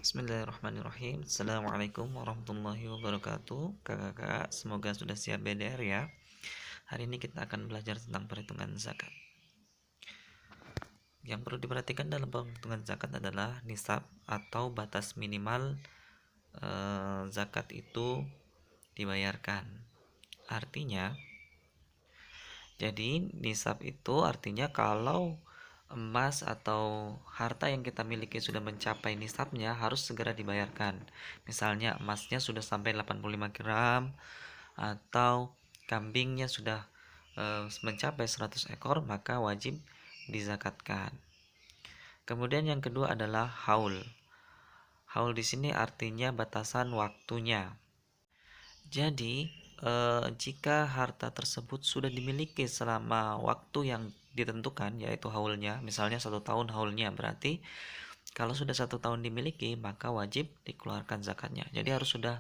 Bismillahirrahmanirrahim. Assalamualaikum warahmatullahi wabarakatuh. Kakak-kakak, semoga sudah siap BDR ya. Hari ini kita akan belajar tentang perhitungan zakat. Yang perlu diperhatikan dalam perhitungan zakat adalah nisab atau batas minimal zakat itu dibayarkan. Artinya, jadi nisab itu artinya kalau emas atau harta yang kita miliki sudah mencapai nisabnya harus segera dibayarkan. Misalnya emasnya sudah sampai 85 gram atau kambingnya sudah mencapai 100 ekor, maka wajib dizakatkan. Kemudian yang kedua adalah haul. Haul di sini artinya batasan waktunya. Jadi jika harta tersebut sudah dimiliki selama waktu yang ditentukan, yaitu haulnya, misalnya 1 tahun haulnya, berarti kalau sudah 1 tahun dimiliki maka wajib dikeluarkan zakatnya. Jadi harus sudah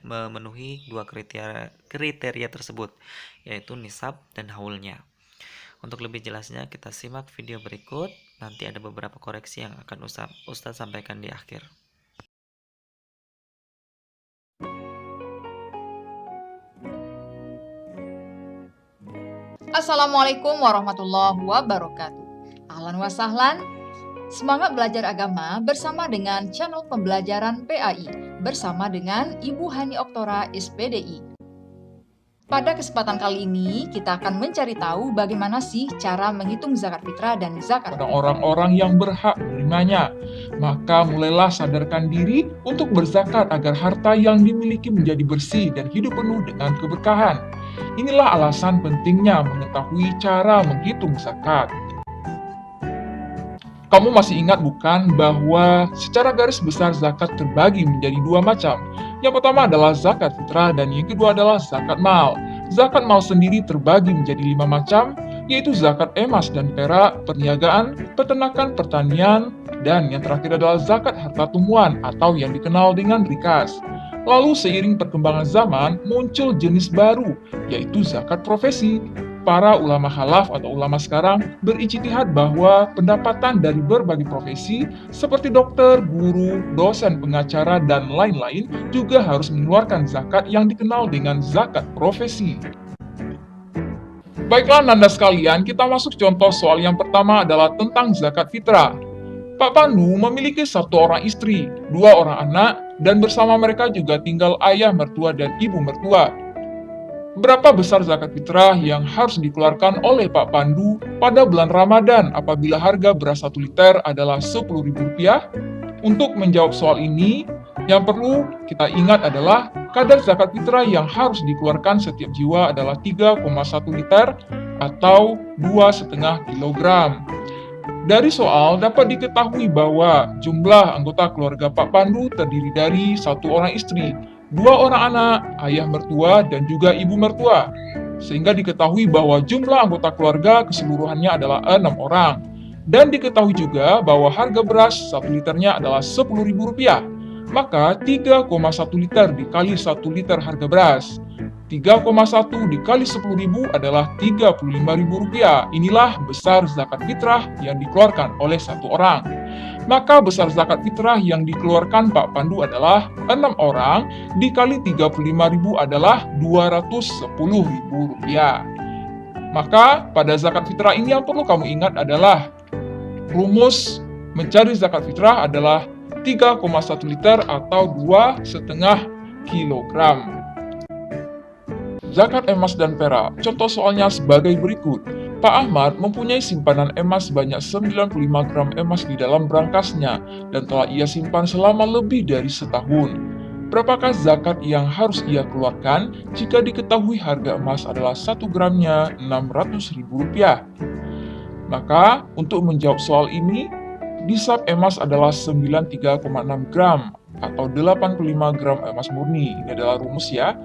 memenuhi dua kriteria tersebut, yaitu nisab dan haulnya. Untuk lebih jelasnya kita simak video berikut. Nanti ada beberapa koreksi yang akan Ustadz sampaikan di akhir. Assalamualaikum warahmatullahi wabarakatuh. Ahlan wa sahlan. Semangat belajar agama bersama dengan channel pembelajaran PAI bersama dengan Ibu Hani Oktora SPDI. Pada kesempatan kali ini kita akan mencari tahu bagaimana sih cara menghitung zakat fitrah dan zakat pada orang-orang yang berhak menerimanya. Maka mulailah sadarkan diri untuk berzakat agar harta yang dimiliki menjadi bersih dan hidup penuh dengan keberkahan. Inilah alasan pentingnya mengetahui cara menghitung zakat. Kamu masih ingat bukan bahwa secara garis besar zakat terbagi menjadi dua macam? Yang pertama adalah zakat fitrah dan yang kedua adalah zakat mal. Zakat mal sendiri terbagi menjadi 5 macam, yaitu zakat emas dan perak, perniagaan, peternakan, pertanian, dan yang terakhir adalah zakat harta tumbuhan atau yang dikenal dengan rikas. Lalu seiring perkembangan zaman muncul jenis baru, yaitu zakat profesi. Para ulama khalaf atau ulama sekarang berijtihad bahwa pendapatan dari berbagai profesi seperti dokter, guru, dosen, pengacara, dan lain-lain juga harus mengeluarkan zakat yang dikenal dengan zakat profesi. Baiklah Nanda sekalian, kita masuk contoh soal yang pertama adalah tentang zakat fitrah. Pak Pandu memiliki 1 orang istri, 2 orang anak, dan bersama mereka juga tinggal ayah mertua dan ibu mertua. Berapa besar zakat fitrah yang harus dikeluarkan oleh Pak Pandu pada bulan Ramadan apabila harga beras 1 liter adalah Rp10.000? Untuk menjawab soal ini, yang perlu kita ingat adalah kadar zakat fitrah yang harus dikeluarkan setiap jiwa adalah 3,1 liter atau 2,5 kilogram. Dari soal dapat diketahui bahwa jumlah anggota keluarga Pak Pandu terdiri dari 1 orang istri, 2 orang anak, ayah mertua, dan juga ibu mertua. Sehingga diketahui bahwa jumlah anggota keluarga keseluruhannya adalah 6 orang. Dan diketahui juga bahwa harga beras 1 liternya adalah Rp10.000. Maka 3,1 liter dikali 1 liter harga beras. 3,1 dikali 10.000 adalah Rp35.000. Inilah besar zakat fitrah yang dikeluarkan oleh 1 orang. Maka besar zakat fitrah yang dikeluarkan Pak Pandu adalah 6 orang dikali 35.000 adalah Rp210.000. Maka pada zakat fitrah ini yang perlu kamu ingat adalah rumus mencari zakat fitrah adalah 3,1 liter atau 2,5 kilogram. Zakat emas dan perak. Contoh soalnya sebagai berikut. Pak Ahmad mempunyai simpanan emas sebanyak 95 gram emas di dalam berangkasnya dan telah ia simpan selama lebih dari setahun. Berapakah zakat yang harus ia keluarkan jika diketahui harga emas adalah 1 gramnya Rp600.000? Maka untuk menjawab soal ini, nisab emas adalah 93,6 gram atau 85 gram emas murni. Ini adalah rumus ya.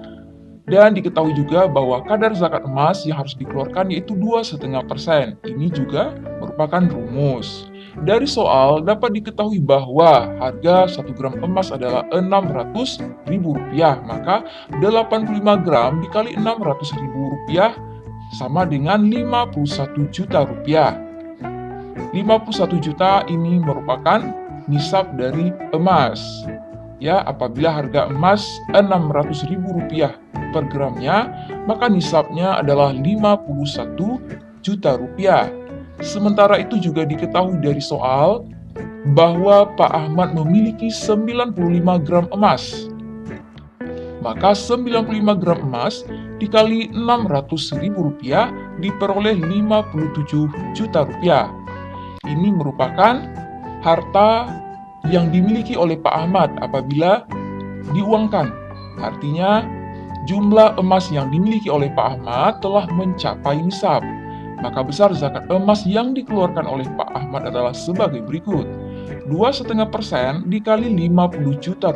Dan diketahui juga bahwa kadar zakat emas yang harus dikeluarkan yaitu 2,5%. Ini juga merupakan rumus. Dari soal dapat diketahui bahwa harga 1 gram emas adalah Rp600.000. Maka 85 gram dikali Rp600.000 sama dengan Rp51 juta. 51 juta ini merupakan nisab dari emas. Ya, apabila harga emas Rp600.000 per gramnya, maka nisabnya adalah Rp51 juta. Sementara itu juga diketahui dari soal bahwa Pak Ahmad memiliki 95 gram emas. Maka 95 gram emas dikali Rp600.000 diperoleh Rp57 juta. Ini merupakan harta yang dimiliki oleh Pak Ahmad apabila diuangkan. Artinya, jumlah emas yang dimiliki oleh Pak Ahmad telah mencapai nisab. Maka besar zakat emas yang dikeluarkan oleh Pak Ahmad adalah sebagai berikut. 2,5% dikali Rp50 juta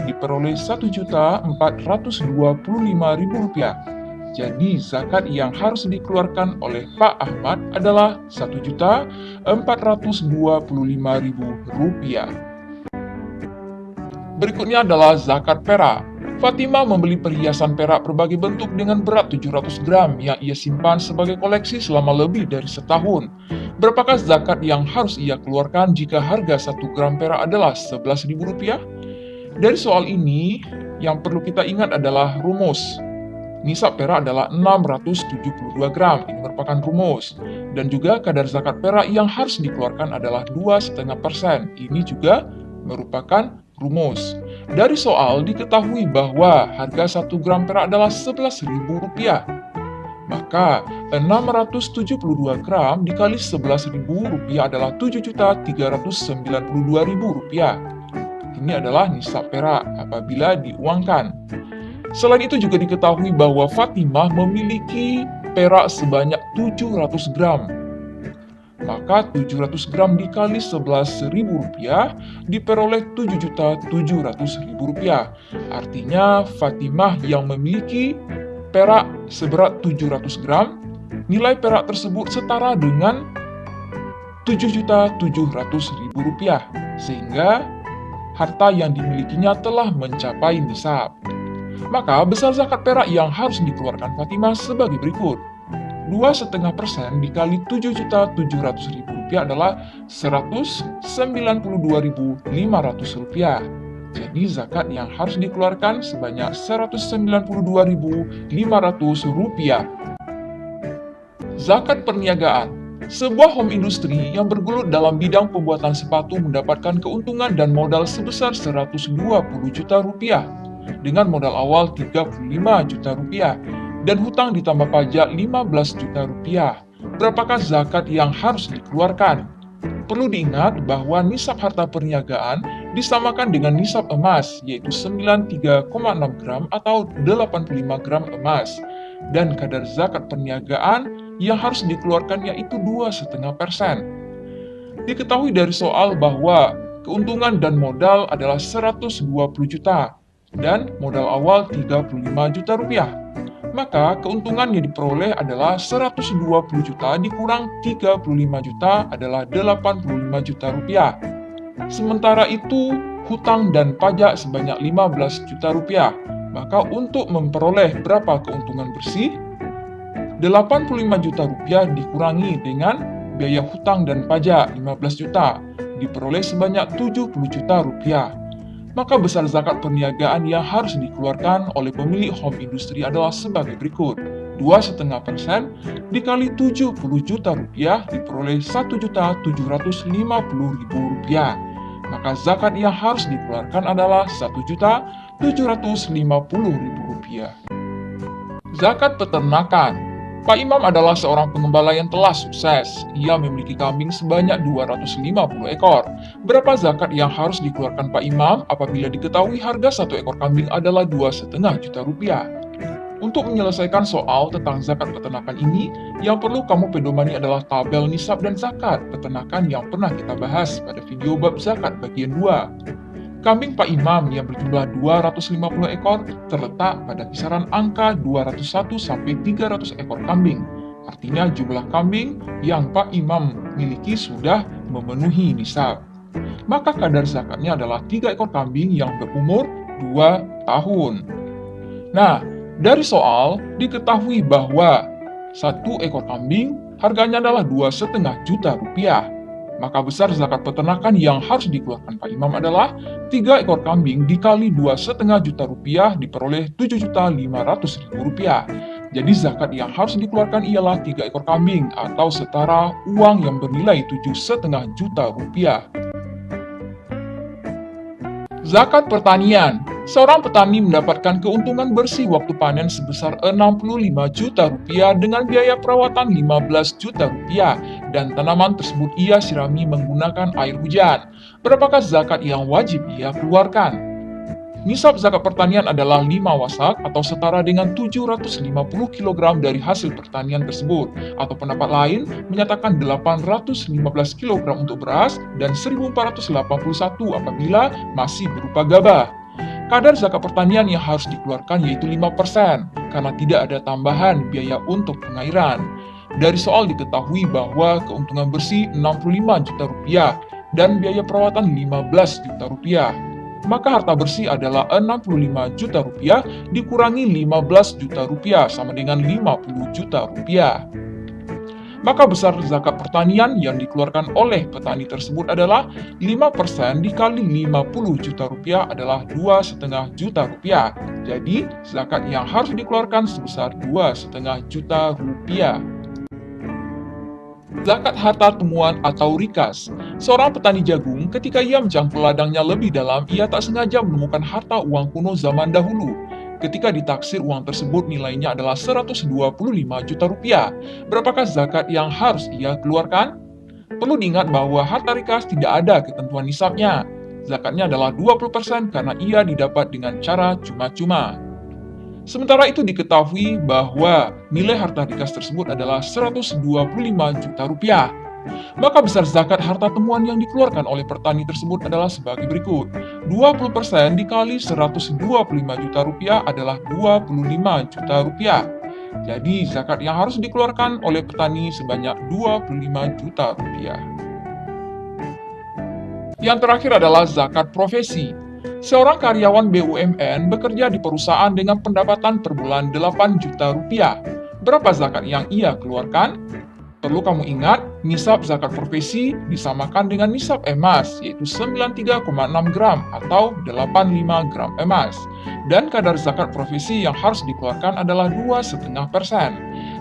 diperoleh Rp1.425.000. Jadi zakat yang harus dikeluarkan oleh Pak Ahmad adalah Rp1.425.000. Berikutnya adalah zakat perak. Fatimah membeli perhiasan perak berbagai bentuk dengan berat 700 gram yang ia simpan sebagai koleksi selama lebih dari setahun. Berapakah zakat yang harus ia keluarkan jika harga 1 gram perak adalah Rp11.000? Dari soal ini, yang perlu kita ingat adalah rumus. Nisab perak adalah 672 gram, ini merupakan rumus. Dan juga kadar zakat perak yang harus dikeluarkan adalah 2,5%, ini juga merupakan rumus. Dari soal diketahui bahwa harga 1 gram perak adalah Rp11.000. Maka 672 gram dikali Rp11.000 adalah Rp7.392.000. Ini adalah nisab perak apabila diuangkan. Selain itu juga diketahui bahwa Fatimah memiliki perak sebanyak 700 gram. Maka 700 gram dikali Rp11.000 diperoleh Rp7.700.000. Artinya Fatimah yang memiliki perak seberat 700 gram, nilai perak tersebut setara dengan Rp7.700.000. Sehingga harta yang dimilikinya telah mencapai nisab. Maka besar zakat perak yang harus dikeluarkan Fatimah sebagai berikut. 2,5% dikali Rp7.700.000 adalah Rp192.500. Jadi zakat yang harus dikeluarkan sebanyak Rp192.500. Zakat perniagaan. Sebuah home industry yang bergelut dalam bidang pembuatan sepatu mendapatkan keuntungan dan modal sebesar Rp120 juta dengan modal awal Rp35 juta dan hutang ditambah pajak Rp15 juta. Berapakah zakat yang harus dikeluarkan? Perlu diingat bahwa nisab harta perniagaan disamakan dengan nisab emas, yaitu 93,6 gram atau 85 gram emas. Dan kadar zakat perniagaan yang harus dikeluarkan yaitu 2,5%. Diketahui dari soal bahwa keuntungan dan modal adalah Rp120 juta dan modal awal Rp35 juta. Maka keuntungan yang diperoleh adalah Rp120 juta dikurang Rp35 juta adalah Rp85 juta. Sementara itu, hutang dan pajak sebanyak Rp15 juta. Maka untuk memperoleh berapa keuntungan bersih? Rp85 juta dikurangi dengan biaya hutang dan pajak Rp15 juta, diperoleh sebanyak Rp70 juta. Maka besar zakat perniagaan yang harus dikeluarkan oleh pemilik home industry adalah sebagai berikut. 2,5% dikali Rp70 juta diperoleh Rp1.750.000. Maka zakat yang harus dikeluarkan adalah Rp1.750.000. Zakat peternakan. Pak Imam adalah seorang pengembala yang telah sukses. Ia memiliki kambing sebanyak 250 ekor. Berapa zakat yang harus dikeluarkan Pak Imam apabila diketahui harga 1 ekor kambing adalah Rp2,5 juta? Untuk menyelesaikan soal tentang zakat peternakan ini, yang perlu kamu pedomani adalah tabel nisab dan zakat peternakan yang pernah kita bahas pada video bab zakat bagian 2. Kambing Pak Imam yang berjumlah 250 ekor terletak pada kisaran angka 201 sampai 300 ekor kambing. Artinya jumlah kambing yang Pak Imam miliki sudah memenuhi nisab. Maka kadar zakatnya adalah 3 ekor kambing yang berumur 2 tahun. Nah, dari soal diketahui bahwa 1 ekor kambing harganya adalah Rp2,5 juta. Maka besar zakat peternakan yang harus dikeluarkan Pak Imam adalah 3 ekor kambing dikali 2,5 juta rupiah diperoleh 7.500.000 rupiah. Jadi zakat yang harus dikeluarkan ialah 3 ekor kambing atau setara uang yang bernilai 7,5 juta rupiah. Zakat pertanian. Seorang petani mendapatkan keuntungan bersih waktu panen sebesar 65 juta rupiah dengan biaya perawatan 15 juta rupiah dan tanaman tersebut ia sirami menggunakan air hujan. Berapakah zakat yang wajib ia keluarkan? Nisab zakat pertanian adalah 5 wasak atau setara dengan 750 kg dari hasil pertanian tersebut. Atau pendapat lain menyatakan 815 kg untuk beras dan 1481 apabila masih berupa gabah. Kadar zakat pertanian yang harus dikeluarkan yaitu 5% karena tidak ada tambahan biaya untuk pengairan. Dari soal diketahui bahwa keuntungan bersih 65 juta rupiah dan biaya perawatan 15 juta rupiah. Maka harta bersih adalah 65 juta rupiah dikurangi 15 juta rupiah sama dengan 50 juta rupiah. Maka besar zakat pertanian yang dikeluarkan oleh petani tersebut adalah 5% dikali 50 juta rupiah adalah 2,5 juta rupiah. Jadi, zakat yang harus dikeluarkan sebesar 2,5 juta rupiah. Zakat harta temuan atau rikas. Seorang petani jagung, ketika ia mencangkul ladangnya lebih dalam, ia tak sengaja menemukan harta uang kuno zaman dahulu. Ketika ditaksir uang tersebut nilainya adalah 125 juta rupiah. Berapakah zakat yang harus ia keluarkan? Perlu diingat bahwa harta rikas tidak ada ketentuan nisabnya. Zakatnya adalah 20% karena ia didapat dengan cara cuma-cuma. Sementara itu diketahui bahwa nilai harta rikas tersebut adalah 125 juta rupiah. Maka besar zakat harta temuan yang dikeluarkan oleh petani tersebut adalah sebagai berikut. 20% dikali 125 juta rupiah adalah 25 juta rupiah. Jadi zakat yang harus dikeluarkan oleh petani sebanyak 25 juta rupiah. Yang terakhir adalah zakat profesi. Seorang karyawan BUMN bekerja di perusahaan dengan pendapatan per bulan 8 juta rupiah. Berapa zakat yang ia keluarkan? Perlu kamu ingat, nisab zakat profesi disamakan dengan nisab emas, yaitu 93,6 gram atau 85 gram emas. Dan kadar zakat profesi yang harus dikeluarkan adalah 2,5%.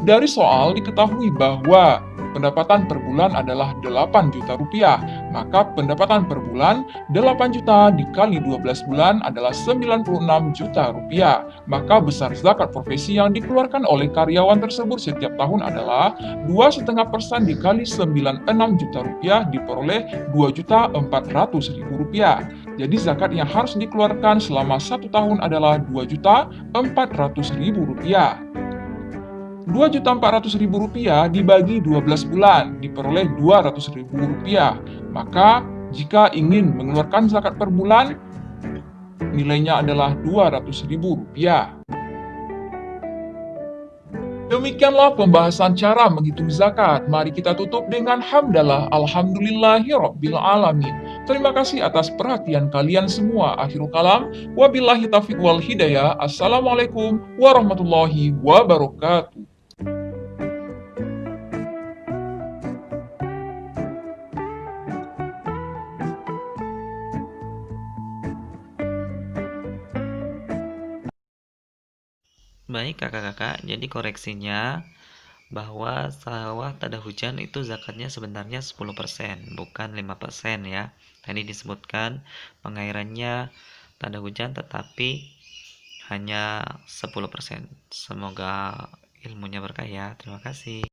Dari soal diketahui bahwa pendapatan per bulan adalah 8 juta rupiah, maka pendapatan per bulan 8 juta dikali 12 bulan adalah 96 juta rupiah. Maka besar zakat profesi yang dikeluarkan oleh karyawan tersebut setiap tahun adalah 2,5% dikali 96 juta rupiah diperoleh 2.400.000 rupiah. Jadi zakat yang harus dikeluarkan selama 1 tahun adalah 2.400.000 rupiah. 2.400.000 rupiah dibagi 12 bulan diperoleh 200.000 rupiah. Maka jika ingin mengeluarkan zakat per bulan, nilainya adalah 200.000 rupiah. Demikianlah pembahasan cara menghitung zakat. Mari kita tutup dengan hamdalah alhamdulillahirabbil alamin. Terima kasih atas perhatian kalian semua. Akhirul kalam, wabillahi taufiq wal hidayah. Assalamualaikum warahmatullahi wabarakatuh. Baik kakak-kakak, jadi koreksinya bahwa sawah tada hujan itu zakatnya sebenarnya 10%, bukan 5% ya. Tadi disebutkan pengairannya tada hujan tetapi hanya 10%. Semoga ilmunya berkah ya. Terima kasih.